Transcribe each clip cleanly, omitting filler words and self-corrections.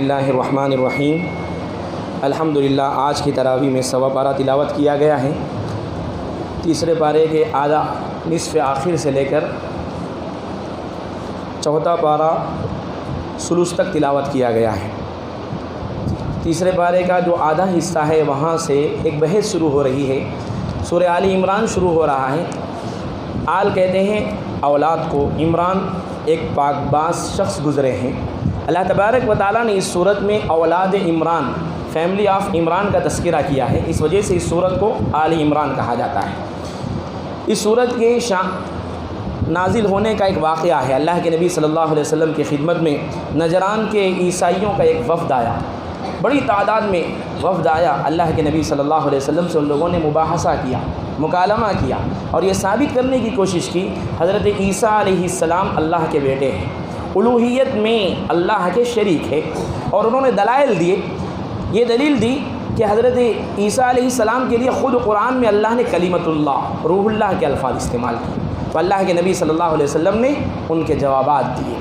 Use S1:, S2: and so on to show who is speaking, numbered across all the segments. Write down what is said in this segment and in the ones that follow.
S1: اللہ الرحمن الرحیم۔ الحمدللہ آج کی تراویح میں سوا پارہ تلاوت کیا گیا ہے۔ تیسرے پارے کے آدھا نصف آخر سے لے کر چوتھا پارہ ثلث تک تلاوت کیا گیا ہے۔ تیسرے پارے کا جو آدھا حصہ ہے وہاں سے ایک بحث شروع ہو رہی ہے۔ سورہ آل عمران شروع ہو رہا ہے۔ آل کہتے ہیں اولاد کو، عمران ایک پاک باز شخص گزرے ہیں۔ اللہ تبارک و تعالیٰ نے اس صورت میں اولاد عمران، فیملی آف عمران کا تذکرہ کیا ہے، اس وجہ سے اس صورت کو آل عمران کہا جاتا ہے۔ اس صورت کے نازل ہونے کا ایک واقعہ ہے۔ اللہ کے نبی صلی اللہ علیہ وسلم کی خدمت میں نجران کے عیسائیوں کا ایک وفد آیا، بڑی تعداد میں وفد آیا۔ اللہ کے نبی صلی اللہ علیہ وسلم سے ان لوگوں نے مباحثہ کیا، مکالمہ کیا اور یہ ثابت کرنے کی کوشش کی حضرت عیسیٰ علیہ السلام اللہ کے بیٹے ہیں، الوہیت میں اللہ کے شریک ہے، اور انہوں نے دلائل دیے۔ یہ دلیل دی کہ حضرت عیسیٰ علیہ السلام کے لیے خود قرآن میں اللہ نے کلمۃ اللہ، روح اللہ کے الفاظ استعمال کیے، تو اللہ کے نبی صلی اللہ علیہ وسلم نے ان کے جوابات دیے،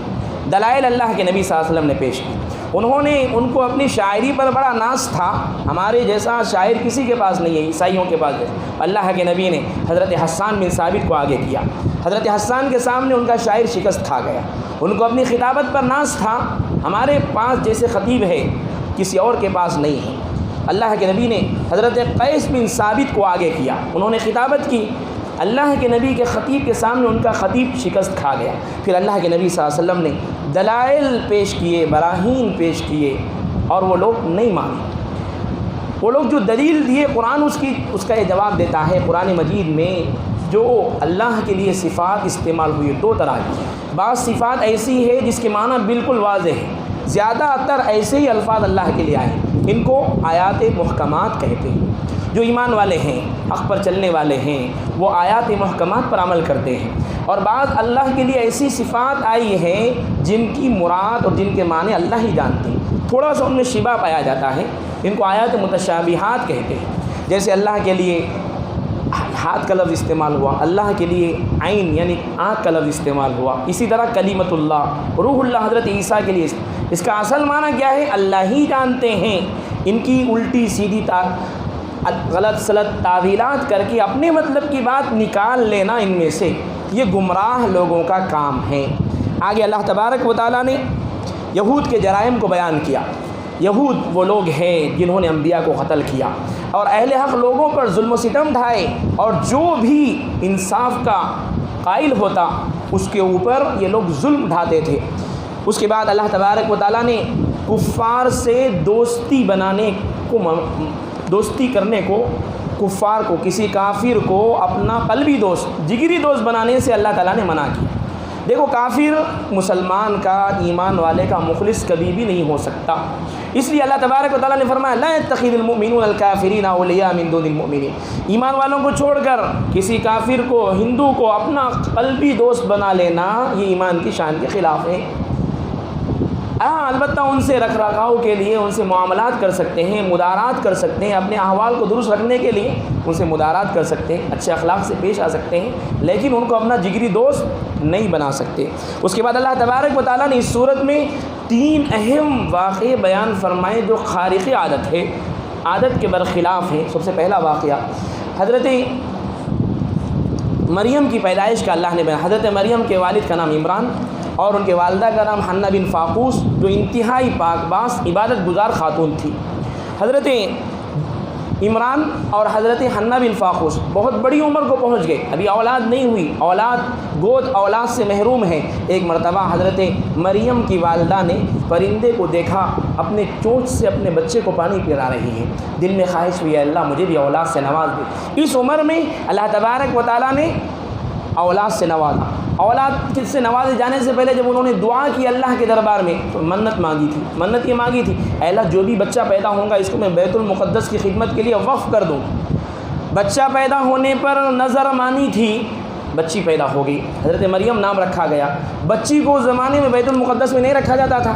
S1: دلائل اللہ کے نبی صلی اللہ علیہ وسلم نے پیش کی۔ انہوں نے ان کو اپنی شاعری پر بڑا ناز تھا، ہمارے جیسا شاعر کسی کے پاس نہیں ہے، عیسائیوں کے پاس ہے۔ اللہ کے نبی نے حضرت حسان بن ثابت کو آگے کیا۔ حضرت حسان کے سامنے ان کا شاعر شکست کھا گیا۔ ان کو اپنی خطابت پر ناز تھا، ہمارے پاس جیسے خطیب ہے کسی اور کے پاس نہیں ہے۔ اللہ کے نبی نے حضرت قیس بن ثابت کو آگے کیا، انہوں نے خطابت کی۔ اللہ کے نبی کے خطیب کے سامنے ان کا خطیب شکست کھا گیا۔ پھر اللہ کے نبی صلی اللہ علیہ وسلم نے دلائل پیش کیے، براہین پیش کیے، اور وہ لوگ نہیں مانے۔ وہ لوگ جو دلیل دیے، قرآن اس کا یہ جواب دیتا ہے۔ قرآن مجید میں جو اللہ کے لیے صفات استعمال ہوئی دو طرح کی، بعض صفات ایسی ہے جس کے معنی بالکل واضح ہے، زیادہ تر ایسے ہی الفاظ اللہ کے لیے آئے، ان کو آیات محکمات کہتے ہیں۔ جو ایمان والے ہیں، حق پر چلنے والے ہیں، وہ آیات محکمات پر عمل کرتے ہیں۔ اور بعض اللہ کے لیے ایسی صفات آئی ہیں جن کی مراد اور جن کے معنی اللہ ہی جانتے ہیں، تھوڑا سا ان میں شبہ پایا جاتا ہے، ان کو آیات متشابہات کہتے ہیں۔ جیسے اللہ کے لیے ہاتھ کا لفظ استعمال ہوا، اللہ کے لیے عین یعنی آنکھ کا لفظ استعمال ہوا، اسی طرح کلمۃ اللہ، روح اللہ حضرت عیسیٰ کے لیے اس کا اصل معنی کیا ہے اللہ ہی جانتے ہیں۔ ان کی الٹی سیدھی غلط سلط تعویلات کر کے اپنے مطلب کی بات نکال لینا، ان میں سے یہ گمراہ لوگوں کا کام ہے۔ آگے اللہ تبارک و تعالیٰ نے یہود کے جرائم کو بیان کیا۔ یہود وہ لوگ ہیں جنہوں نے انبیاء کو قتل کیا اور اہل حق لوگوں پر ظلم و ستم ڈھائے، اور جو بھی انصاف کا قائل ہوتا اس کے اوپر یہ لوگ ظلم ڈھاتے تھے۔ اس کے بعد اللہ تبارک و تعالیٰ نے کفار سے دوستی کرنے کو، کفار کو، کسی کافر کو اپنا قلبی دوست، جگری دوست بنانے سے اللہ تعالیٰ نے منع کیا۔ دیکھو، کافر مسلمان کا، ایمان والے کا مخلص کبھی بھی نہیں ہو سکتا، اس لیے اللہ تبارک و تعالیٰ نے فرمایا لا يتخذ المؤمنون الكافرین اولیاء من دون المؤمنین، ایمان والوں کو چھوڑ کر کسی کافر کو، ہندو کو اپنا قلبی دوست بنا لینا یہ ایمان کی شان کے خلاف ہے۔ البتہ ان سے رکھ رکھاؤ کے لیے ان سے معاملات کر سکتے ہیں، مدارات کر سکتے ہیں، اپنے احوال کو درست رکھنے کے لیے ان سے مدارات کر سکتے ہیں، اچھے اخلاق سے پیش آ سکتے ہیں، لیکن ان کو اپنا جگری دوست نہیں بنا سکتے۔ اس کے بعد اللہ تبارک و تعالیٰ نے اس صورت میں 3 اہم واقعے بیان فرمائے جو خارق عادت ہے، عادت کے برخلاف ہے۔ سب سے پہلا واقعہ حضرت مریم کی پیدائش کا اللہ نے بیان۔ حضرت مریم کے والد کا نام عمران اور ان کے والدہ کا نام حنہ بن فاقوس، جو انتہائی پاک باز عبادت گزار خاتون تھی۔ حضرت عمران اور حضرت حنہ بن فاقوس بہت بڑی عمر کو پہنچ گئے، ابھی اولاد نہیں ہوئی، گود اولاد سے محروم ہیں۔ ایک مرتبہ حضرت مریم کی والدہ نے پرندے کو دیکھا، اپنے چونچ سے اپنے بچے کو پانی پلا رہی ہے، دل میں خواہش ہوئی اللہ مجھے بھی اولاد سے نواز دے۔ اس عمر میں اللہ تبارک و تعالیٰ نے اولاد سے نوازا۔ اولاد سے نوازے جانے سے پہلے جب انہوں نے دعا کی اللہ کے دربار میں تو منت مانگی تھی، منت یہ مانگی تھی اے اللہ جو بھی بچہ پیدا ہوگا اس کو میں بیت المقدس کی خدمت کے لیے وقف کر دوں۔ بچہ پیدا ہونے پر نظر مانی تھی، بچی پیدا ہو گئی، حضرت مریم نام رکھا گیا۔ بچی کو اس زمانے میں بیت المقدس میں نہیں رکھا جاتا تھا،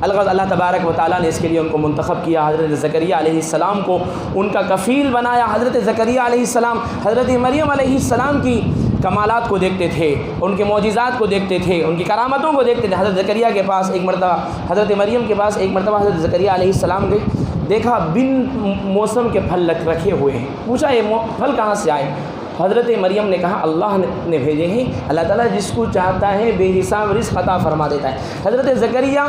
S1: الغرض اللہ تبارک و تعالیٰ نے اس کے لیے ان کو منتخب کیا، حضرت زکریا علیہ السلام کو ان کا کفیل بنایا۔ حضرت زکریا علیہ السلام حضرت مریم علیہ السلام کی کمالات کو دیکھتے تھے، ان کے معجزات کو دیکھتے تھے، ان کی کرامتوں کو دیکھتے تھے۔ حضرت زکریا کے پاس ایک مرتبہ، حضرت مریم کے پاس ایک مرتبہ حضرت زکریا علیہ السلام گئے، دیکھا بن موسم کے پھل رکھے ہوئے ہیں، پوچھا یہ پھل کہاں سے آئے؟ حضرت مریم نے کہا اللہ نے بھیجے ہیں، اللہ تعالیٰ جس کو چاہتا ہے بے حساب رزق عطا فرما دیتا ہے۔ حضرت زکریا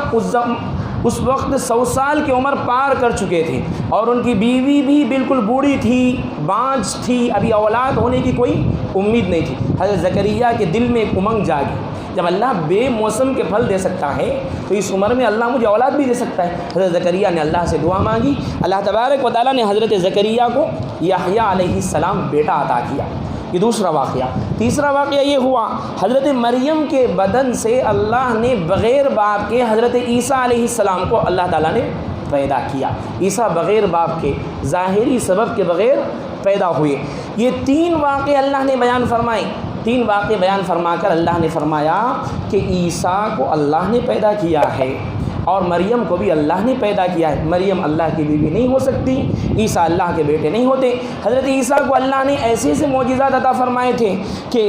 S1: اس وقت 100 سال کی عمر پار کر چکے تھے اور ان کی بیوی بھی بالکل بوڑھی تھی، بانجھ تھی، ابھی اولاد ہونے کی کوئی امید نہیں تھی۔ حضرت زکریا کے دل میں ایک امنگ جاگی، جب اللہ بے موسم کے پھل دے سکتا ہے تو اس عمر میں اللہ مجھے اولاد بھی دے سکتا ہے۔ حضرت زکریا نے اللہ سے دعا مانگی، اللہ تبارک و تعالیٰ نے حضرت زکریا کو یحییٰ علیہ السلام بیٹا عطا کیا۔ یہ دوسرا واقعہ۔ تیسرا واقعہ یہ ہوا، حضرت مریم کے بدن سے اللہ نے بغیر باپ کے حضرت عیسیٰ علیہ السلام کو اللہ تعالیٰ نے پیدا کیا۔ عیسیٰ بغیر باپ کے، ظاہری سبب کے بغیر پیدا ہوئے۔ یہ 3 واقعے اللہ نے بیان فرمائے۔ 3 واقعے بیان فرما کر اللہ نے فرمایا کہ عیسیٰ کو اللہ نے پیدا کیا ہے اور مریم کو بھی اللہ نے پیدا کیا ہے۔ مریم اللہ کی بیوی نہیں ہو سکتی، عیسیٰ اللہ کے بیٹے نہیں ہوتے۔ حضرت عیسیٰ کو اللہ نے ایسے ایسے معجزات عطا فرمائے تھے کہ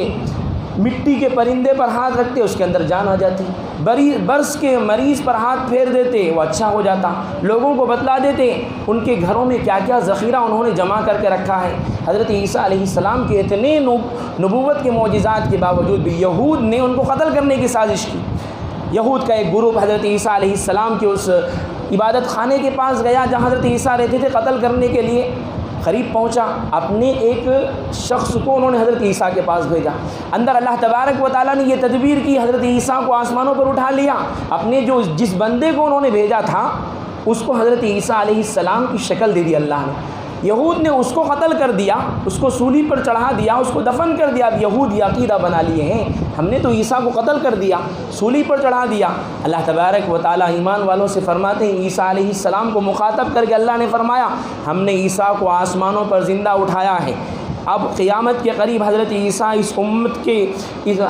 S1: مٹی کے پرندے پر ہاتھ رکھتے اس کے اندر جان آ جاتی، برس کے مریض پر ہاتھ پھیر دیتے وہ اچھا ہو جاتا، لوگوں کو بتلا دیتے ان کے گھروں میں کیا کیا ذخیرہ انہوں نے جمع کر کے رکھا ہے۔ حضرت عیسیٰ علیہ السلام کے اتنے نبوت کے معجزات کے باوجود بھی یہود نے ان کو قتل کرنے کی سازش کی۔ یہود کا ایک گروپ حضرت عیسیٰ علیہ السلام کے اس عبادت خانے کے پاس گیا جہاں حضرت عیسیٰ رہتے تھے، قتل کرنے کے لیے قریب پہنچا، اپنے ایک شخص کو انہوں نے حضرت عیسیٰ کے پاس بھیجا۔ اندر اللہ تبارک و تعالیٰ نے یہ تدبیر کی، حضرت عیسیٰ کو آسمانوں پر اٹھا لیا، اپنے جس بندے کو انہوں نے بھیجا تھا اس کو حضرت عیسیٰ علیہ السلام کی شکل دے دی اللہ نے۔ یہود نے اس کو قتل کر دیا، اس کو سولی پر چڑھا دیا، اس کو دفن کر دیا۔ اب یہود یہ عقیدہ بنا لیے ہیں ہم نے تو عیسیٰ کو قتل کر دیا، سولی پر چڑھا دیا۔ اللہ تبارک و تعالیٰ ایمان والوں سے فرماتے ہیں، عیسیٰ علیہ السلام کو مخاطب کر کے اللہ نے فرمایا ہم نے عیسیٰ کو آسمانوں پر زندہ اٹھایا ہے۔ اب قیامت کے قریب حضرت عیسیٰ اس امت کے،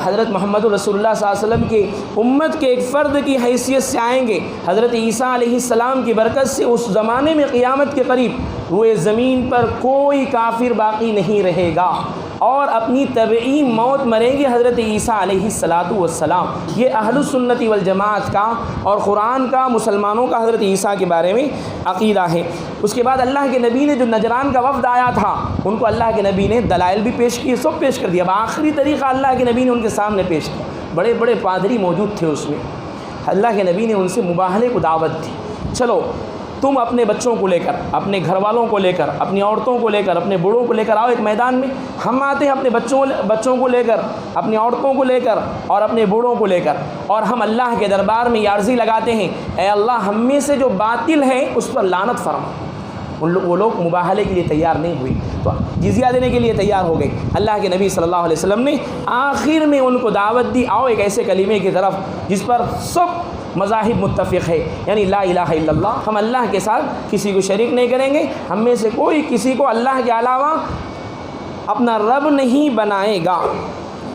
S1: حضرت محمد رسول اللہ صلی اللہ علیہ وسلم کے امت کے ایک فرد کی حیثیت سے آئیں گے۔ حضرت عیسیٰ علیہ السلام کی برکت سے اس زمانے میں قیامت کے قریب روئے زمین پر کوئی کافر باقی نہیں رہے گا اور اپنی طبعی موت مریں گے حضرت عیسیٰ علیہ السلام۔ یہ اہل السنت والجماعت کا اور قرآن کا، مسلمانوں کا حضرت عیسیٰ کے بارے میں عقیدہ ہے۔ اس کے بعد اللہ کے نبی نے جو نجران کا وفد آیا تھا ان کو اللہ کے نبی نے دلائل بھی پیش کیے، سب پیش کر دیا۔ اب آخری طریقہ اللہ کے نبی نے ان کے سامنے پیش کیا، بڑے بڑے پادری موجود تھے اس میں۔ اللہ کے نبی نے ان سے مباہلے کو دعوت دی، چلو تم اپنے بچوں کو لے کر، اپنے گھر والوں کو لے کر، اپنی عورتوں کو لے کر، اپنے بوڑھوں کو لے کر آؤ ایک میدان میں، ہم آتے ہیں اپنے بچوں کو لے کر، اپنی عورتوں کو لے کر اور اپنے بوڑھوں کو لے کر، اور ہم اللہ کے دربار میں یہ عرضی لگاتے ہیں اے اللہ ہم میں سے جو باطل ہے اس پر لعنت فرما۔ وہ لوگ مباہلے کے لیے تیار نہیں ہوئے تو جزیہ دینے کے لیے تیار ہو گئے۔ اللہ کے نبی صلی اللہ علیہ وسلم نے آخر میں ان کو دعوت دی، آؤ ایک ایسے کلمے کی طرف جس پر سب مذاہب متفق ہے، یعنی لا الہ الا اللہ، ہم اللہ کے ساتھ کسی کو شریک نہیں کریں گے، ہم میں سے کوئی کسی کو اللہ کے علاوہ اپنا رب نہیں بنائے گا۔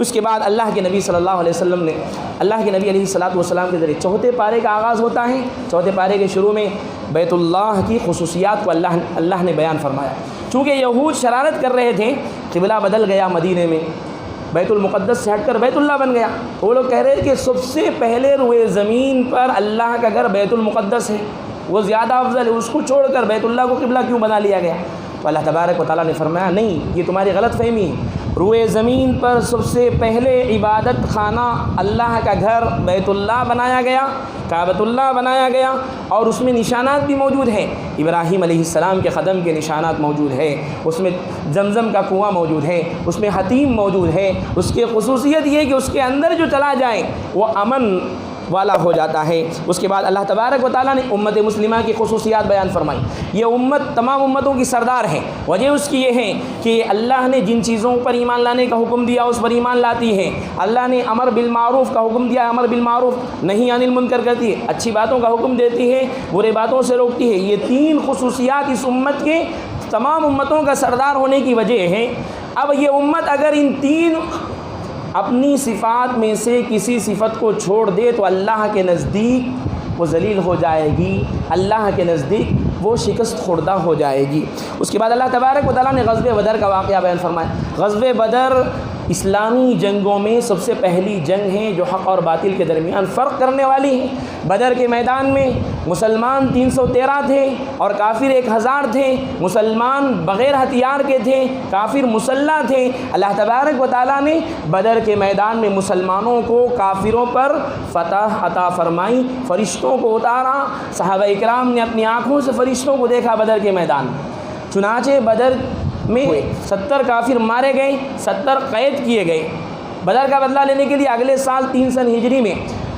S1: اس کے بعد اللہ کے نبی صلی اللہ علیہ وسلم نے، اللہ کے نبی علیہ الصلاۃ والسلام کے ذریعے چوتھے پارے کا آغاز ہوتا ہے۔ چوتھے پارے کے شروع میں بیت اللہ کی خصوصیات کو اللہ نے بیان فرمایا۔ چونکہ یہود شرارت کر رہے تھے، قبلہ بدل گیا مدینے میں، بیت المقدس سے ہٹ کر بیت اللہ بن گیا، تو وہ لوگ کہہ رہے تھے کہ سب سے پہلے روئے زمین پر اللہ کا گھر بیت المقدس ہے، وہ زیادہ افضل ہے، اس کو چھوڑ کر بیت اللہ کو قبلہ کیوں بنا لیا گیا؟ تو اللہ تبارک و تعالیٰ نے فرمایا نہیں، یہ تمہاری غلط فہمی ہے، روئے زمین پر سب سے پہلے عبادت خانہ اللہ کا گھر بیت اللہ بنایا گیا، کعبۃ اللہ بنایا گیا، اور اس میں نشانات بھی موجود ہیں، ابراہیم علیہ السلام کے قدم کے نشانات موجود ہیں، اس میں زمزم کا کنواں موجود ہے، اس میں حتیم موجود ہے، اس کی خصوصیت یہ کہ اس کے اندر جو چلا جائے وہ امن والا ہو جاتا ہے۔ اس کے بعد اللہ تبارک و تعالیٰ نے امت مسلمہ کی خصوصیات بیان فرمائی۔ یہ امت تمام امتوں کی سردار ہے، وجہ اس کی یہ ہے کہ اللہ نے جن چیزوں پر ایمان لانے کا حکم دیا اس پر ایمان لاتی ہے، اللہ نے امر بالمعروف کا حکم دیا، امر بالمعروف نہی عن المنکر کرتی ہے، اچھی باتوں کا حکم دیتی ہے، برے باتوں سے روکتی ہے۔ یہ 3 خصوصیات اس امت کے تمام امتوں کا سردار ہونے کی وجہ ہے۔ اب یہ امت اگر ان 3 اپنی صفات میں سے کسی صفت کو چھوڑ دے تو اللہ کے نزدیک وہ ذلیل ہو جائے گی، اللہ کے نزدیک وہ شکست خوردہ ہو جائے گی۔ اس کے بعد اللہ تبارک و تعالیٰ نے غزوہ بدر کا واقعہ بیان فرمایا۔ غزوہ بدر اسلامی جنگوں میں سب سے پہلی جنگ ہے جو حق اور باطل کے درمیان فرق کرنے والی ہے۔ بدر کے میدان میں مسلمان 313 تھے اور کافر 1000 تھے۔ مسلمان بغیر ہتھیار کے تھے، کافر مسلح تھے۔ اللہ تبارک و تعالیٰ نے بدر کے میدان میں مسلمانوں کو کافروں پر فتح عطا فرمائی، فرشتوں کو اتارا۔ صحابہ اکرام نے اپنی آنکھوں سے فرشتوں کو دیکھا بدر کے میدان میں۔ چنانچہ بدر میں 70 کافر مارے گئے، 70 قید کیے گئے۔ بدر کا بدلہ لینے کے لیے اگلے سال 3 سن ہجری میں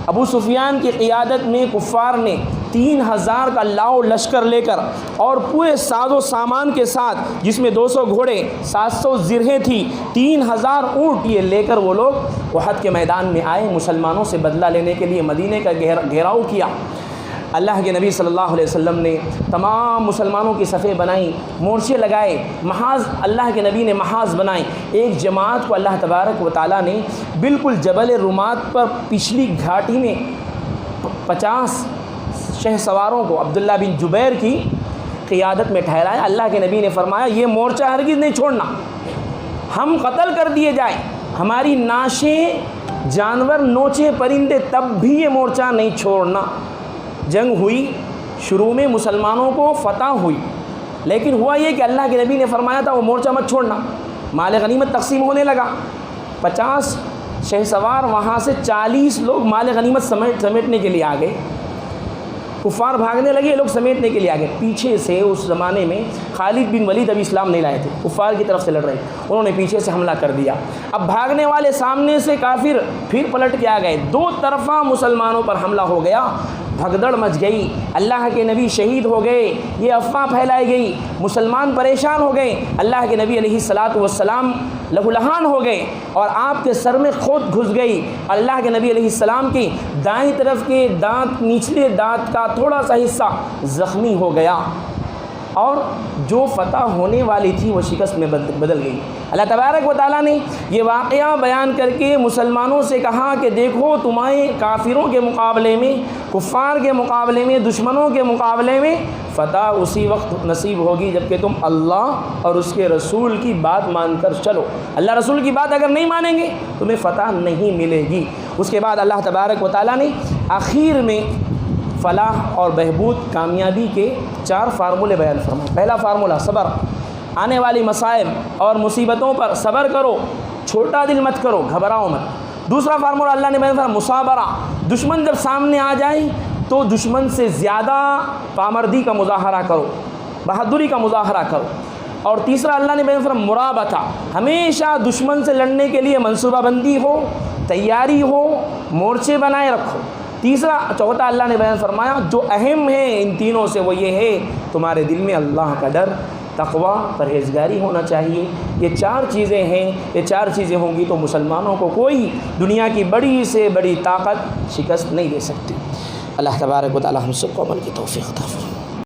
S1: ابو سفیان کی قیادت میں کفار نے 3000 کا لاؤ لشکر لے کر اور پورے ساز و سامان کے ساتھ، جس میں 200 گھوڑے، 700 زرہیں تھی، 3000 اونٹ، یہ لے کر وہ لوگ احد کے میدان میں آئے۔ مسلمانوں سے بدلہ لینے کے لیے مدینے کا گھیراؤ کیا۔ اللہ کے نبی صلی اللہ علیہ وسلم نے تمام مسلمانوں کی صفیں بنائیں، مورچے لگائے، محاذ اللہ کے نبی نے محاذ بنائے۔ ایک جماعت کو اللہ تبارک و تعالیٰ نے بالکل جبل رومات پر پچھلی گھاٹی میں 50 شہ سواروں کو عبداللہ بن جبیر کی قیادت میں ٹھہرایا۔ اللہ کے نبی نے فرمایا یہ مورچہ ہرگز نہیں چھوڑنا، ہم قتل کر دیے جائیں، ہماری ناشیں جانور نوچے پرندے، تب بھی یہ مورچہ نہیں چھوڑنا۔ جنگ ہوئی، شروع میں مسلمانوں کو فتح ہوئی، لیکن ہوا یہ کہ اللہ کے نبی نے فرمایا تھا وہ مورچہ مت چھوڑنا۔ مال غنیمت تقسیم ہونے لگا، 50 شہ سوار وہاں سے 40 لوگ مال غنیمت سمیٹنے کے لیے آ گئے۔ کفار بھاگنے لگے، یہ لوگ سمیٹنے کے لیے آ گئے۔ پیچھے سے اس زمانے میں خالد بن ولید ابھی اسلام نہیں لائے تھے، کفار کی طرف سے لڑ رہے، انہوں نے پیچھے سے حملہ کر دیا۔ اب بھاگنے والے سامنے سے کافر پھر پلٹ کے آ گئے، دو طرفہ مسلمانوں پر حملہ ہو گیا، بھگدڑ مچ گئی، اللہ کے نبی شہید ہو گئے، یہ افواہ پھیلائی گئی، مسلمان پریشان ہو گئے، اللہ کے نبی علیہ الصلاۃ والسلام لہولہان ہو گئے اور آپ کے سر میں کھوٹ گھس گئی۔ اللہ کے نبی علیہ السلام کی دائیں طرف کے دانت، نچلے دانت کا تھوڑا سا حصہ زخمی ہو گیا اور جو فتح ہونے والی تھی وہ شکست میں بدل گئی۔ اللہ تبارک و تعالیٰ نے یہ واقعہ بیان کر کے مسلمانوں سے کہا کہ دیکھو تمہیں کافروں کے مقابلے میں، کفار کے مقابلے میں، دشمنوں کے مقابلے میں فتح اسی وقت نصیب ہوگی جب کہ تم اللہ اور اس کے رسول کی بات مان کر چلو۔ اللہ رسول کی بات اگر نہیں مانیں گے تمہیں فتح نہیں ملے گی۔ اس کے بعد اللہ تبارک و تعالیٰ نے آخر میں فلاح اور بہبود، کامیابی کے 4 فارمولے بیان فرمائے۔ پہلا فارمولہ صبر، آنے والی مصائب اور مصیبتوں پر صبر کرو، چھوٹا دل مت کرو، گھبراؤ مت۔ دوسرا فارمولہ اللہ نے بیان فرمایا مصابرہ، دشمن جب سامنے آ جائے تو دشمن سے زیادہ پامردی کا مظاہرہ کرو، بہادری کا مظاہرہ کرو۔ اور تیسرا اللہ نے بیان فرمایا مرابطہ، ہمیشہ دشمن سے لڑنے کے لیے منصوبہ بندی ہو، تیاری ہو، مورچے بنائے رکھو۔ چوتھا اللہ نے بیان فرمایا جو اہم ہے ان تینوں سے وہ یہ ہے تمہارے دل میں اللہ کا ڈر، تقوی، پرہیزگاری ہونا چاہیے۔ یہ 4 چیزیں ہیں، یہ 4 چیزیں ہوں گی تو مسلمانوں کو کوئی دنیا کی بڑی سے بڑی طاقت شکست نہیں دے سکتی۔ اللہ تبارک و تعالی ہم سب کو عمل کی توفیق عطا فرمائے۔